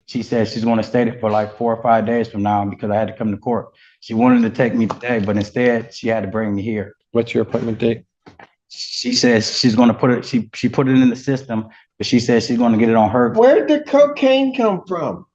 She said she's going to stay there for like 4 or 5 days from now because I had to come to court. She wanted to take me today, but instead she had to bring me here. What's your appointment date? She says she's going to put it. She put it in the system, but she says she's going to get it on her. Where did the cocaine come from?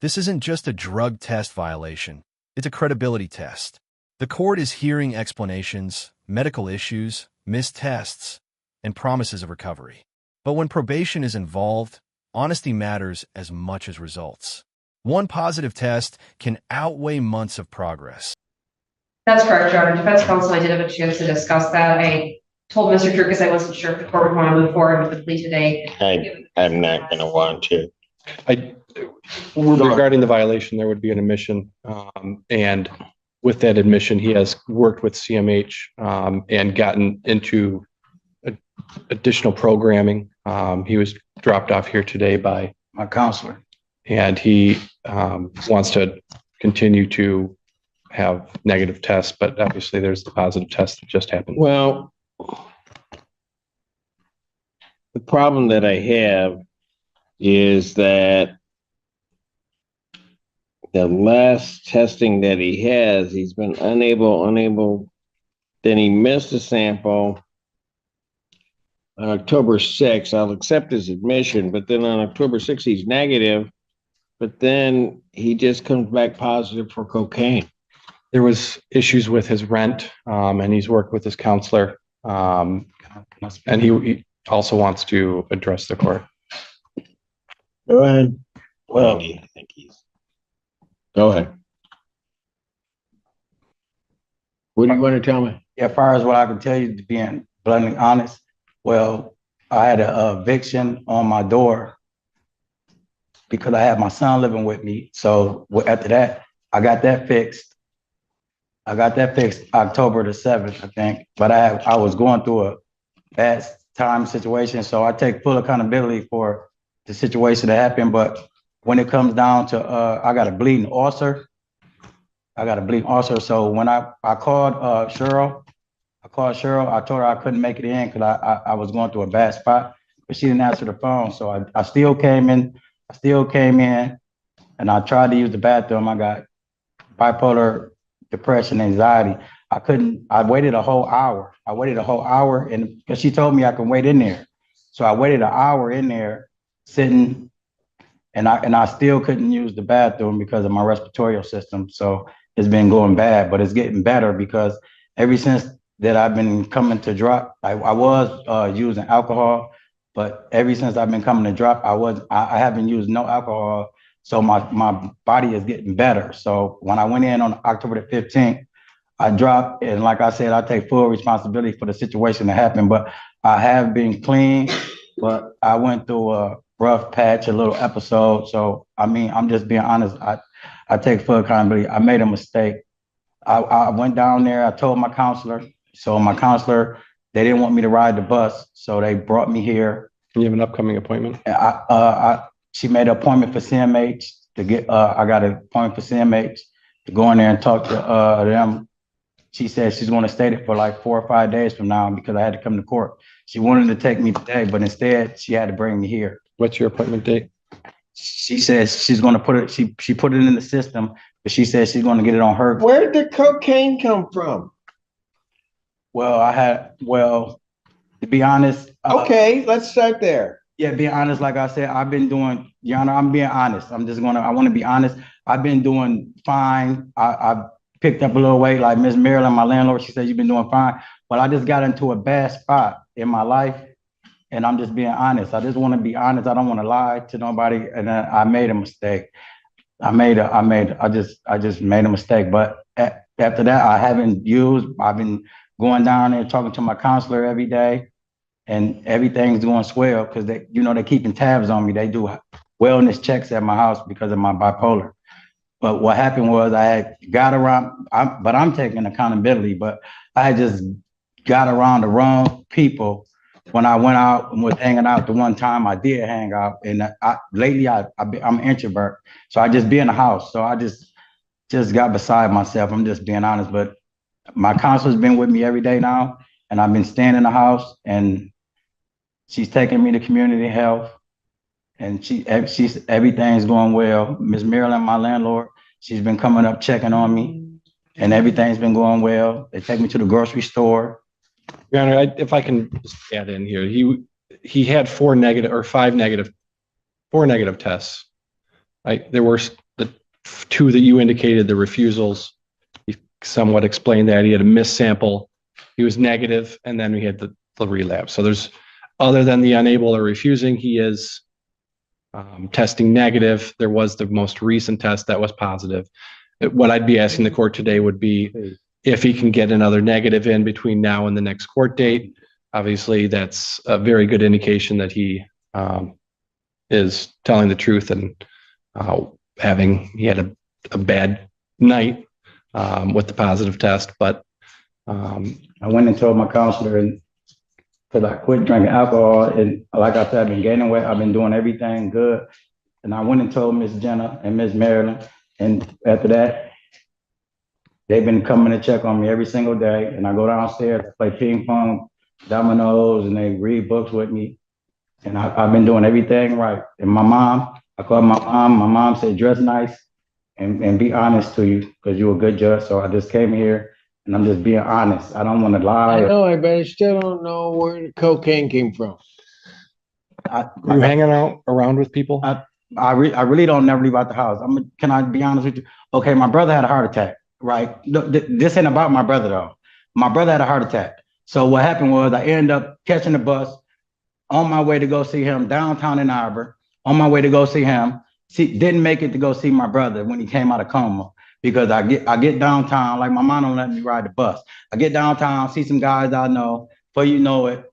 This isn't just a drug test violation. It's a credibility test. The court is hearing explanations, medical issues, missed tests, and promises of recovery. But when probation is involved, honesty matters as much as results. One positive test can outweigh months of progress. That's correct, Your Honor. Defense counsel, I did have a chance to discuss that. I told Mr. Turkis I wasn't sure if the court would want to move forward with the plea today. I'm not going to want to. Regarding the violation, there would be an admission, and with that admission, he has worked with CMH and gotten into additional programming. He was dropped off here today by My counselor. and he wants to continue to have negative tests, but obviously there's the positive test that just happened. Well, the problem that I have is that the last testing that he has, he's been unable, then he missed a sample on October 6th. I'll accept his admission, but then on October 6th, he's negative, but then he just comes back positive for cocaine. There was issues with his rent, and he's worked with his counselor, and he also wants to address the court. Go ahead. Well, I think he's. Go ahead. What do you want to tell me? As far as what I can tell you, to being bluntly honest, well, I had an eviction on my door because I had my son living with me. So after that, I got that fixed. October the 7th, I think. But I was going through a bad time situation, so I take full accountability for the situation that happened. But when it comes down to, I got a bleeding ulcer. So when I called Cheryl, I told her I couldn't make it in because I was going through a bad spot, but she didn't answer the phone. So I still came in. And I tried to use the bathroom. I got bipolar depression, anxiety. I waited a whole hour. And because she told me I can wait in there. So I waited an hour in there sitting, and I still couldn't use the bathroom because of my respiratory system. So it's been going bad, but it's getting better because ever since that I've been coming to drop, I was using alcohol, but ever since I've been coming to drop, I haven't used no alcohol. So my body is getting better. So when I went in on October the 15th, I dropped, and like I said, I take full responsibility for the situation that happened, but I have been clean, but I went through a rough patch, a little episode. So, I mean, I'm just being honest. I take full accountability. I made a mistake. I went down there, I told my counselor. So my counselor, they didn't want me to ride the bus. So they brought me here. You have an upcoming appointment? She made an appointment for CMH to get, I got an appointment for CMH to go in there and talk to them. She said she's going to stay there for like 4 or 5 days from now because I had to come to court. She wanted to take me today, but instead she had to bring me here. What's your appointment date? She says she's going to put it, she put it in the system, but she says she's going to get it on her. Where did the cocaine come from? Well, to be honest. Okay, let's start there. Yeah, being honest, like I said, I've been doing, Your Honor, I'm being honest. I want to be honest. I've been doing fine. I picked up a little weight, like Miss Marilyn, my landlord, she said, you've been doing fine. But I just got into a bad spot in my life, and I'm just being honest. I just want to be honest. I don't want to lie to nobody, and then I made a mistake. I just made a mistake. But after that, I've been going down there talking to my counselor every day, and everything's going swell because they're keeping tabs on me. They do wellness checks at my house because of my bipolar. But what happened was I had got around, but I'm taking accountability, but I just got around the wrong people when I went out and was hanging out the one time I did hang out. And lately I'm an introvert. So I just be in the house. So I just got beside myself. I'm just being honest, but my counselor's been with me every day now, and I've been staying in the house, and she's taking me to community health. and she's everything's going well. Miss Marilyn, my landlord, she's been coming up checking on me, and everything's been going well. They take me to the grocery store. Your Honor, if I can just add in here, he had four negative tests. There were the two that you indicated, the refusals. He somewhat explained that he had a missed sample. He was negative, and then we had the relapse. So there's, other than the unable or refusing, he is testing negative. There was the most recent test that was positive. What I'd be asking the court today would be if he can get another negative in between now and the next court date. Obviously, that's a very good indication that he is telling the truth and he had a bad night with the positive test. But I went and told my counselor, and because I quit drinking alcohol, and like I said, I've been gaining weight. I've been doing everything good, and I went and told Miss Jenna and Miss Marilyn, and after that, they've been coming to check on me every single day. And I go downstairs, I play ping pong, dominoes, and they read books with me. And I've been doing everything right. And my mom, I called my mom. My mom said, dress nice and be honest to you, because you're a good judge. So I just came here and I'm just being honest. I don't want to lie. I know, I bet I still don't know where the cocaine came from. Are you hanging out around with people? I really don't never leave out the house. Can I be honest with you? Okay, my brother had a heart attack, right? This ain't about my brother though. My brother had a heart attack. So what happened was I ended up catching the bus on my way to go see him downtown in Arbor, on my way to go see him. Didn't make it to go see my brother when he came out of coma, because I get downtown, like my mom don't let me ride the bus. I get downtown, see some guys I know, before you know it,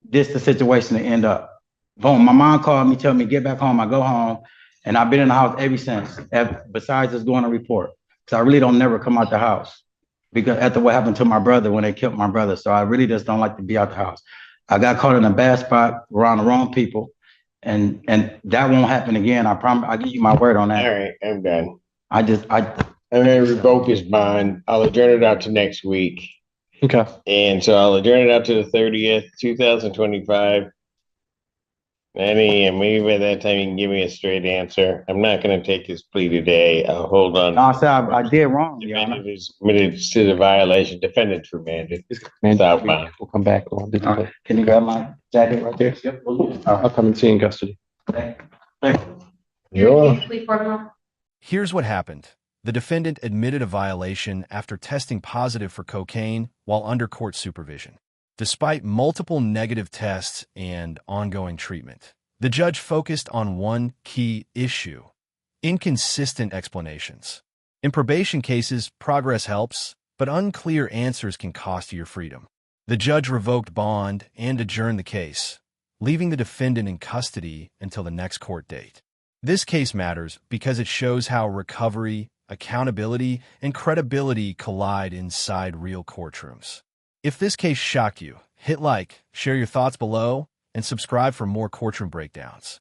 this the situation to end up. Boom, my mom called me, tell me get back home. I go home, and I've been in the house ever since, besides just doing a report. Because I really don't never come out the house, because after what happened to my brother when they killed my brother. So I really just don't like to be out the house. I got caught in a bad spot around the wrong people, and that won't happen again. I promise. I give you my word on that. All right, I'm done. I'm gonna revoke his bond. I'll adjourn it out to next week. Okay. And so I'll adjourn it out to the 30th, 2025. Maybe by that time you can give me a straight answer. I'm not going to take his plea today. I'll hold on. No, I said I did wrong, Your Honor. Defendant is admitted to the violation. Defendant's remanded. Southbound. We'll come back. Can you grab my jacket right there? Yep. I'll come and see you in custody. Thank you. Sure. Here's what happened. The defendant admitted a violation after testing positive for cocaine while under court supervision. Despite multiple negative tests and ongoing treatment, the judge focused on one key issue: inconsistent explanations. In probation cases, progress helps, but unclear answers can cost you your freedom. The judge revoked bond and adjourned the case, leaving the defendant in custody until the next court date. This case matters because it shows how recovery, accountability, and credibility collide inside real courtrooms. If this case shocked you, hit like, share your thoughts below, and subscribe for more courtroom breakdowns.